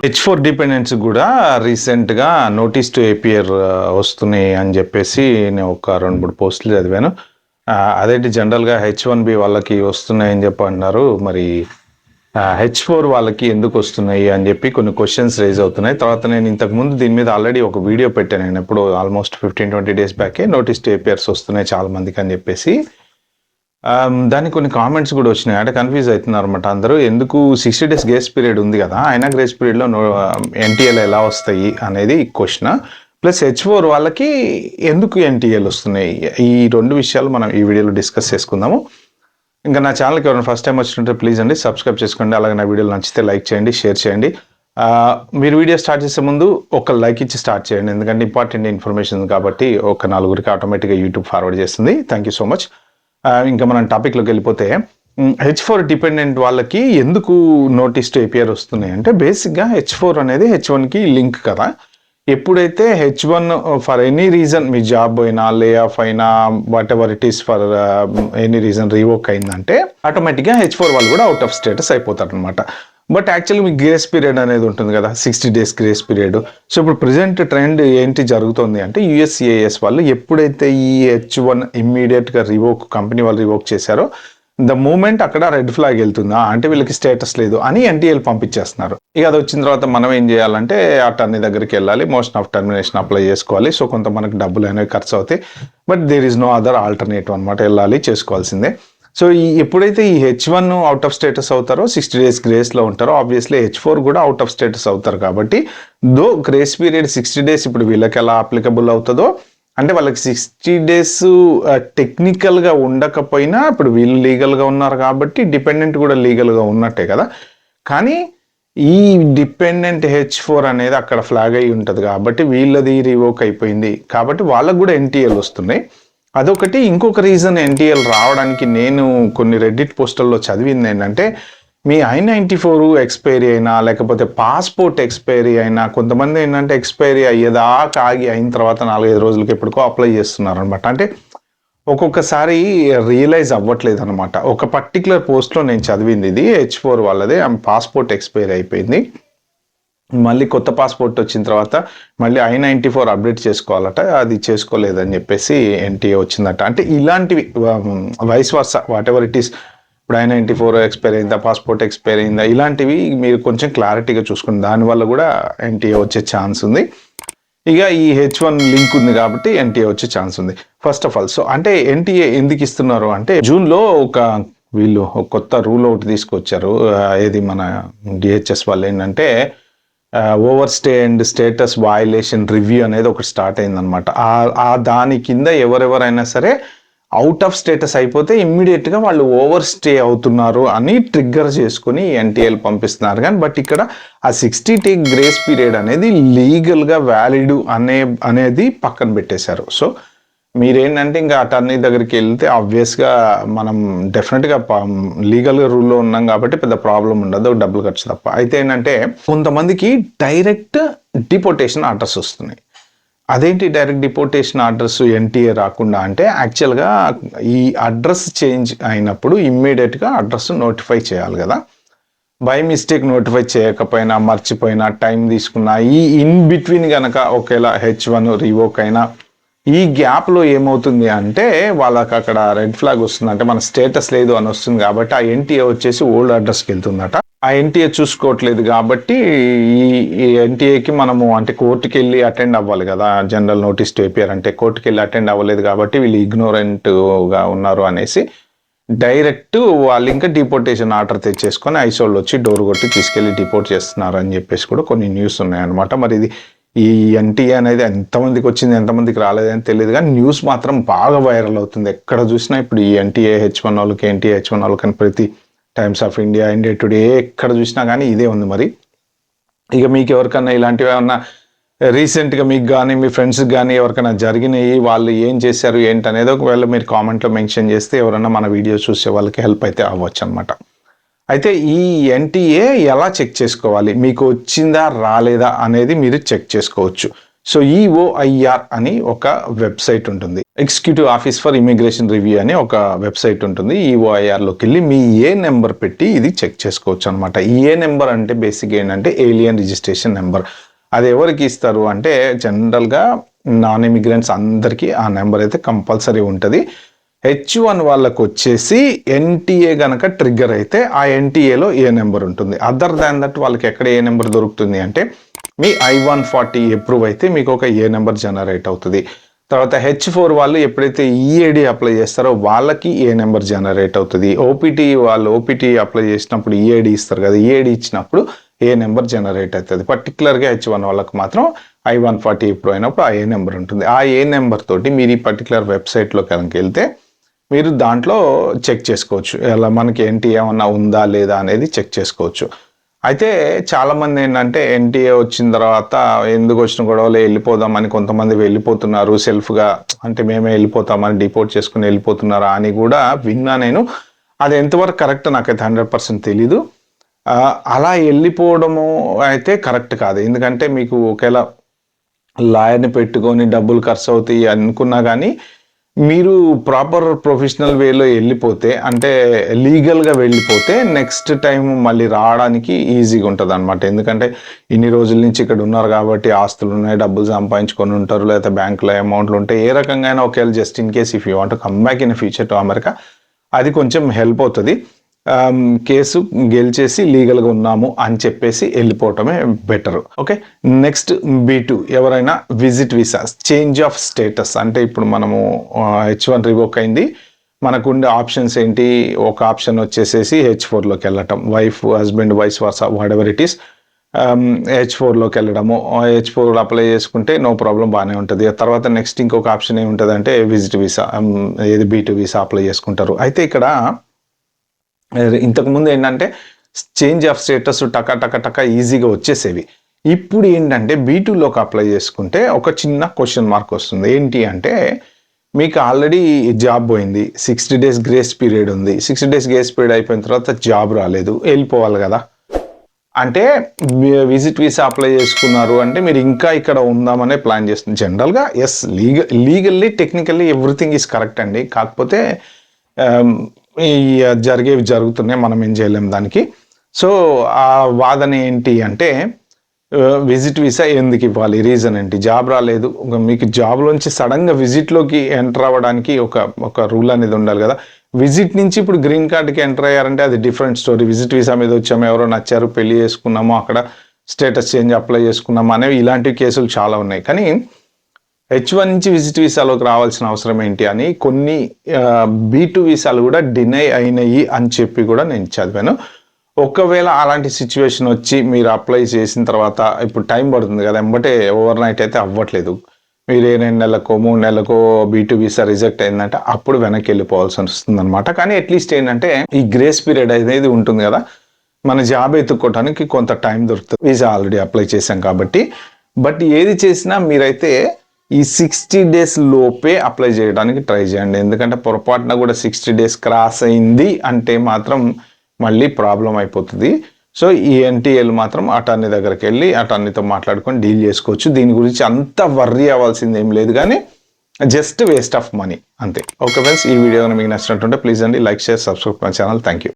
H4 dependence కూడా రీసెంట్గా notice to APR వస్తున్నాయి అని చెప్పేసి నేను ఒక 2-3 పోస్టులు చదివాను. అదేంటి జనరల్గా H1B వాళ్ళకి వస్తున్నాయని చెప్పి అన్నారు, మరి H4 వాళ్ళకి ఎందుకు వస్తున్నాయి అని చెప్పి కొన్ని క్వశ్చన్స్ రైజ్ అవుతున్నాయి. తర్వాత నేను ఇంతకుముందు దీని మీద ఆల్రెడీ ఒక వీడియో పెట్టాను, నేను ఎప్పుడు ఆల్మోస్ట్ 15-20 డేస్ బ్యాకే నోటీస్ టు ఏపీఆర్స్ వస్తున్నాయి చాలా మందికి అని చెప్పేసి. దానికి కొన్ని కామెంట్స్ కూడా వచ్చినాయి. అంటే కన్ఫ్యూజ్ అవుతున్నారు అనమాట అందరూ, ఎందుకు 60 days గ్రేస్ పీరియడ్ ఉంది కదా, అయినా గ్రేస్ పీరియడ్లో NTL ఎలా వస్తాయి అనేది క్వశ్చన్. ప్లస్ H4 వాళ్ళకి ఎందుకు NTL వస్తున్నాయి, ఈ 2 విషయాలు మనం ఈ వీడియోలో డిస్కస్ చేసుకుందాము. ఇంకా నా ఛానల్కి ఎవరైనా ఫస్ట్ టైం వచ్చినట్టు ప్లీజ్ అండి సబ్స్క్రైబ్ చేసుకోండి. అలాగే నా వీడియోలు నచ్చితే లైక్ చేయండి, షేర్ చేయండి. మీరు వీడియో స్టార్ట్ చేసే ముందు ఒక లైక్ ఇచ్చి స్టార్ట్ చేయండి, ఎందుకంటే ఇంపార్టెంట్ ఇన్ఫర్మేషన్ కాబట్టి ఒక 4గురికి ఆటోమేటిక్గా యూట్యూబ్ ఫార్వర్డ్ చేస్తుంది. Thank you so much. ఇంకా మనం టాపిక్లోకి వెళ్ళిపోతే, H4 డిపెండెంట్ వాళ్ళకి ఎందుకు నోటీస్ టు ఏపీఆర్ వస్తున్నాయి అంటే, బేసిక్గా H4 అనేది H1కి లింక్ కదా. ఎప్పుడైతే H1 for any reason me job అయినా, లే ఆఫ్ అయినా, what ever it is for any reason revoke అయిందంటే ఆటోమేటిక్గా H4 వాళ్ళు కూడా అవుట్ ఆఫ్ స్టేటస్ అయిపోతారు అనమాట. బట్ యాక్చువల్లీ మీకు గ్రేస్ పీరియడ్ అనేది ఉంటుంది కదా, 60 days గ్రేస్ పీరియడ్. సో ఇప్పుడు ప్రెజెంట్ ట్రెండ్ ఏంటి జరుగుతుంది అంటే, USCIS వాళ్ళు ఎప్పుడైతే ఈ H1 ఇమ్మీడియట్గా రివోక్, కంపెనీ వాళ్ళు రివోక్ చేశారో, ద మూమెంట్ అక్కడ రెడ్ ఫ్లాగ్ వెళ్తుందా అంటే వీళ్ళకి స్టేటస్ లేదు అని NTL పంపించేస్తున్నారు. ఇక అది వచ్చిన తర్వాత మనం ఏం చేయాలంటే అటర్నీ దగ్గరికి వెళ్ళాలి, మోషన్ ఆఫ్ టర్మినేషన్ అప్లై చేసుకోవాలి. సో కొంత మనకి డబ్బులు అనేవి ఖర్చు అవుతాయి, but there is no other alternative అనమాట, వెళ్ళాలి, చేసుకోవాల్సిందే. సో ఎప్పుడైతే ఈ H1 అవుట్ ఆఫ్ స్టేటస్ అవుతారో, 60 days గ్రేస్లో ఉంటారో, ఆబ్వియస్లీ H4 కూడా అవుట్ ఆఫ్ స్టేటస్ అవుతారు. కాబట్టి దో గ్రేస్ పీరియడ్ 60 days ఇప్పుడు వీళ్ళకి ఎలా అప్లికబుల్ అవుతుందో, అంటే వాళ్ళకి 60 days టెక్నికల్గా ఉండకపోయినా ఇప్పుడు వీళ్ళు లీగల్గా ఉన్నారు కాబట్టి డిపెండెంట్ కూడా లీగల్గా ఉన్నట్టే కదా. కానీ ఈ డిపెండెంట్ H4 అనేది అక్కడ ఫ్లాగ్ అయి ఉంటుంది కాబట్టి వీళ్ళది రివోక్ అయిపోయింది కాబట్టి వాళ్ళకు కూడా NTL వస్తున్నాయి. అదొకటి. ఇంకొక రీజన్ NTL రావడానికి నేను కొన్ని రెడ్డిట్ పోస్టల్లో చదివింది ఏంటంటే, మీ I-94 ఎక్స్పైరీ అయినా, లేకపోతే పాస్పోర్ట్ ఎక్స్పైరీ అయినా, కొంతమంది ఏంటంటే ఎక్స్పైరీ అయ్యేదాకా ఆగి అయిన తర్వాత 4-5 రోజులకి ఎప్పటికో అప్లై చేస్తున్నారు అనమాట. అంటే ఒక్కొక్కసారి రియలైజ్ అవ్వట్లేదు అనమాట. ఒక పర్టికులర్ పోస్ట్లో నేను చదివింది ఇది, H4 వాళ్ళదే పాస్పోర్ట్ ఎక్స్పైరీ అయిపోయింది, మళ్ళీ కొత్త పాస్పోర్ట్ వచ్చిన తర్వాత మళ్ళీ I-94 అప్డేట్ చేసుకోవాలట, అది చేసుకోలేదని చెప్పేసి NTA వచ్చిందట. అంటే ఇలాంటివి vice versa, whatever it is, ఇప్పుడు I-94 ఎక్స్పైర్ అయిందా, పాస్పోర్ట్ ఎక్స్పైర్ అయిందా, ఇలాంటివి మీరు కొంచెం క్లారిటీగా చూసుకుని దానివల్ల కూడా NTA వచ్చే ఛాన్స్ ఉంది. ఇక ఈ H1 లింక్ ఉంది కాబట్టి NTA వచ్చే ఛాన్స్ ఉంది ఫస్ట్ ఆఫ్ ఆల్. సో అంటే NTA ఎందుకు ఇస్తున్నారు అంటే, జూన్లో వీళ్ళు ఒక కొత్త రూల్ ఒకటి తీసుకొచ్చారు. ఏది మన DHS వాళ్ళు ఏంటంటే, over stay and status violation review అనేది ఒకటి స్టార్ట్ అయిందనమాట. దాని కింద ఎవరెవరైనా సరే అవుట్ ఆఫ్ స్టేటస్ అయిపోతే ఇమ్మీడియట్గా వాళ్ళు ఓవర్ స్టే అవుతున్నారు అని ట్రిగ్గర్ చేసుకుని NTL పంపిస్తున్నారు. కానీ బట్ ఇక్కడ ఆ 60 day గ్రేస్ పీరియడ్ అనేది లీగల్గా వ్యాలిడ్ అనేది పక్కన పెట్టేశారు. సో మీరేంటంటే ఇంకా అటర్నీ దగ్గరికి వెళ్తే ఆబ్వియస్గా మనం డెఫినెట్గా లీగల్గా రూల్లో ఉన్నాం కాబట్టి పెద్ద ప్రాబ్లం ఉండదు, డబ్బులు ఖర్చు తప్ప. అయితే ఏంటంటే కొంతమందికి డైరెక్ట్ డిపోర్టేషన్ ఆర్డర్స్ వస్తున్నాయి. అదేంటి డైరెక్ట్ డిపోర్టేషన్ ఆర్డర్స్ NTA రాకుండా అంటే, యాక్చువల్గా ఈ అడ్రస్ చేంజ్ అయినప్పుడు ఇమ్మీడియట్గా అడ్రస్ నోటిఫై చేయాలి కదా. బై మిస్టేక్ నోటిఫై చేయకపోయినా, మర్చిపోయినా, టైం తీసుకున్నా, ఈ ఇన్ బిట్వీన్ కనుక ఒకేలా H1 రివోక్ అయినా, ఈ గ్యాప్లో ఏమవుతుంది అంటే వాళ్ళకి అక్కడ రెడ్ ఫ్లాగ్ వస్తుంది, అంటే మన స్టేటస్ లేదు అని వస్తుంది. కాబట్టి ఆ NTA వచ్చేసి ఓల్డ్ అడ్రస్కి వెళ్తుందట. ఆ NTA చూసుకోవట్లేదు కాబట్టి ఈ NTAకి మనము అంటే కోర్టుకి వెళ్ళి అటెండ్ అవ్వాలి కదా. జనరల్ నోటీస్ టు ఏపీఆర్ అంటే కోర్టుకి వెళ్ళి అటెండ్ అవ్వలేదు కాబట్టి వీళ్ళు ఇగ్నోరెంట్గా ఉన్నారు అనేసి డైరెక్ట్ వాళ్ళు ఇంకా డిపోర్టేషన్ ఆర్డర్ తెచ్చేసుకొని ఐసోల్ వచ్చి డోర్ కొట్టి తీసుకెళ్ళి డిపోర్ట్ చేస్తున్నారు అని చెప్పేసి కూడా కొన్ని న్యూస్ ఉన్నాయన్నమాట. మరి ఇది ఈ NTA అనేది ఎంతమందికి వచ్చింది, ఎంతమందికి రాలేదని తెలియదు, కానీ న్యూస్ మాత్రం బాగా వైరల్ అవుతుంది. ఎక్కడ చూసినా ఇప్పుడు ఈ NTA H1 వాళ్ళకి, NTA H1 వాళ్ళకని ప్రతి times of India, India today ఎక్కడ చూసినా కానీ ఇదే ఉంది. మరి ఇక మీకు ఎవరికన్నా ఇలాంటివి ఏమన్నా రీసెంట్గా మీకు కానీ మీ ఫ్రెండ్స్కి కానీ ఎవరికైనా జరిగినాయి, వాళ్ళు ఏం చేశారు ఏంటనేది ఒకవేళ మీరు కామెంట్లో మెన్షన్ చేస్తే ఎవరైనా మన వీడియో చూసే వాళ్ళకి హెల్ప్ అయితే అవ్వచ్చు అనమాట. అయితే ఈ NTA ఎలా చెక్ చేసుకోవాలి, మీకు వచ్చిందా రాలేదా అనేది మీరు చెక్ చేసుకోవచ్చు. సో EOIR అని ఒక వెబ్సైట్ ఉంటుంది, executive office for immigration review అని ఒక వెబ్సైట్ ఉంటుంది. EOIRలోకి వెళ్ళి మీ ఏ నెంబర్ పెట్టి ఇది చెక్ చేసుకోవచ్చు అనమాట. ఏ నెంబర్ అంటే బేసిక్ ఏంటంటే ఏలియన్ రిజిస్ట్రేషన్ నెంబర్. అది ఎవరికి ఇస్తారు అంటే జనరల్గా నాన్ ఇమిగ్రెంట్స్ అందరికీ ఆ నెంబర్ అయితే కంపల్సరీ ఉంటుంది. H1 వాళ్ళకు వచ్చేసి NTA గనక ట్రిగ్గర్ అయితే ఆ NTAలో ఏ నెంబర్ ఉంటుంది. అదర్ దాన్ దట్ వాళ్ళకి ఎక్కడ ఏ నెంబర్ దొరుకుతుంది అంటే మీ I-140 అప్రూవ్ అయితే మీకు ఒక ఏ నెంబర్ జనరేట్ అవుతుంది. తర్వాత H4 వాళ్ళు ఎప్పుడైతే EAD అప్లై చేస్తారో వాళ్ళకి ఏ నెంబర్ జనరేట్ అవుతుంది. OPT వాళ్ళు OPT అప్లై చేసినప్పుడు EAD ఇస్తారు కదా, EAD ఇచ్చినప్పుడు ఏ నెంబర్ జనరేట్ అవుతుంది. పర్టికులర్గా H1 వాళ్ళకి మాత్రం I-140 అప్రూవ్ అయినప్పుడు ఆ ఏ నెంబర్ ఉంటుంది. ఆ ఏ నెంబర్ తోటి మీరు ఈ పర్టికులర్ వెబ్సైట్లో కనుక వెళ్తే మీరు దాంట్లో చెక్ చేసుకోవచ్చు, ఎలా మనకి NTA ఏమన్నా ఉందా లేదా అనేది చెక్ చేసుకోవచ్చు. అయితే చాలామంది ఏంటంటే NTA వచ్చిన తర్వాత ఎందుకు వచ్చిన గొడవలు వెళ్ళిపోదామని కొంతమంది వెళ్ళిపోతున్నారు, సెల్ఫ్గా అంటే మేమే వెళ్ళిపోతామని డిపోర్ట్ చేసుకుని వెళ్ళిపోతున్నారా అని కూడా విన్నా నేను. అది ఎంతవరకు కరెక్ట్ నాకైతే 100% తెలీదు. అలా వెళ్ళిపోవడము అయితే కరెక్ట్ కాదు. ఎందుకంటే మీకు ఒకవేళ లాయర్ని పెట్టుకొని డబ్బులు ఖర్చు అవుతాయి అనుకున్నా కానీ మీరు ప్రాపర్ ప్రొఫెషనల్ వేలో వెళ్ళిపోతే అంటే లీగల్గా వెళ్ళిపోతే నెక్స్ట్ టైం మళ్ళీ రావడానికి ఈజీగా ఉంటుంది అనమాట. ఎందుకంటే ఇన్ని రోజుల నుంచి ఇక్కడ ఉన్నారు కాబట్టి ఆస్తులు ఉన్నాయి, డబ్బులు సంపాదించుకొని ఉంటారు, లేకపోతే బ్యాంకులో అమౌంట్లు ఉంటాయి. ఏ రకంగా అయినా ఒకవేళ just in case if you want come back in future to America అది కొంచెం హెల్ప్ అవుతుంది. కేసు గెలిచేసి లీగల్గా ఉన్నాము అని చెప్పేసి వెళ్ళిపోవటమే బెటర్. ఓకే, నెక్స్ట్ B2 ఎవరైనా visit visa change of status అంటే ఇప్పుడు మనము H1 రివోక్ అయింది, మనకు ఉండే ఆప్షన్స్ ఏంటి? ఒక ఆప్షన్ వచ్చేసేసి H4లోకి వెళ్ళటం, wife husband vice versa whatever it is, H4లోకి వెళ్ళడము. H4 అప్లై చేసుకుంటే నో ప్రాబ్లం బాగానే ఉంటుంది. తర్వాత నెక్స్ట్ ఇంకొక ఆప్షన్ ఏముంటుంది అంటే విజిట్ వీసా, ఏది B2 వీసా అప్లై చేసుకుంటారు. అయితే ఇక్కడ ఇంతకుముందు ఏంటంటే చేంజ్ ఆఫ్ స్టేటస్ టక ఈజీగా వచ్చేసేవి. ఇప్పుడు ఏంటంటే B2లోకి అప్లై చేసుకుంటే ఒక చిన్న క్వశ్చన్ మార్క్ వస్తుంది. ఏంటి అంటే మీకు ఆల్రెడీ జాబ్ పోయింది, 60 days గ్రేస్ పీరియడ్ ఉంది. 60 days గ్రేస్ పీరియడ్ అయిపోయిన తర్వాత జాబ్ రాలేదు, వెళ్ళిపోవాలి కదా. అంటే విజిట్ వీసా అప్లై చేసుకున్నారు అంటే మీరు ఇంకా ఇక్కడ ఉందామనే ప్లాన్ చేస్తుంది. జనరల్గా yes, legally technically everything is correct అండి. కాకపోతే జరిగేవి జరుగుతున్నాయి, మనం ఏం చేయలేం దానికి. సో ఆ వాదన ఏంటి అంటే విజిట్ వీసా ఎందుకు ఇవ్వాలి, రీజన్ ఏంటి? జాబ్ రాలేదు, మీకు జాబ్లోంచి సడన్గా విజిట్లోకి ఎంటర్ అవ్వడానికి ఒక రూల్ అనేది ఉండాలి కదా. విజిట్ నుంచి ఇప్పుడు గ్రీన్ కార్డ్కి ఎంటర్ అయ్యారంటే అది డిఫరెంట్ స్టోరీ. విజిట్ వీసా మీద వచ్చాము, ఎవరో నచ్చారు, పెళ్లి చేసుకున్నాము, అక్కడ స్టేటస్ చేంజ్ అప్లై చేసుకున్నాము అనేవి ఇలాంటి కేసులు చాలా ఉన్నాయి. కానీ H1 నుంచి విజిట్ వీసాలోకి రావాల్సిన అవసరం ఏంటి అని కొన్ని B2 వీసాలు కూడా డినై అయినాయి అని చెప్పి కూడా నేను చదివాను. ఒకవేళ అలాంటి సిచ్యువేషన్ వచ్చి మీరు అప్లై చేసిన తర్వాత ఇప్పుడు టైం పడుతుంది కదా, ఎంబటే ఓవర్ నైట్ అయితే అవ్వట్లేదు. మీరు 2 నెలలకో 3 నెలలకో B2 వీసా రిజెక్ట్ అయిందంటే అప్పుడు వెనక్కి వెళ్ళిపోవాల్సి వస్తుంది అనమాట. కానీ అట్లీస్ట్ ఏంటంటే ఈ గ్రేస్ పీరియడ్ అనేది ఉంటుంది కదా, మన జాబ్ ఎత్తుక్కోవడానికి కొంత టైం దొరుకుతుంది. వీసా ఆల్రెడీ అప్లై చేశాం కాబట్టి. బట్ ఏది చేసినా మీరైతే ఈ 60 days లోపే అప్లై చేయడానికి ట్రై చేయండి. ఎందుకంటే పొరపాటున కూడా 60 days క్రాస్ అయింది అంటే మాత్రం మళ్ళీ ప్రాబ్లం అయిపోతుంది. సో ఈ NTAలు మాత్రం అటార్నీ దగ్గరికి వెళ్ళి అటార్నీతో మాట్లాడుకొని డీల్ చేసుకోవచ్చు. దీని గురించి అంత వర్రీ అవ్వాల్సింది ఏం లేదు, కానీ జస్ట్ వేస్ట్ ఆఫ్ మనీ అంతే. ఓకే ఫ్రెండ్స్, ఈ వీడియో మీకు నచ్చినట్టుంటే ప్లీజ్ అండి like, share, subscribe my channel. Thank you.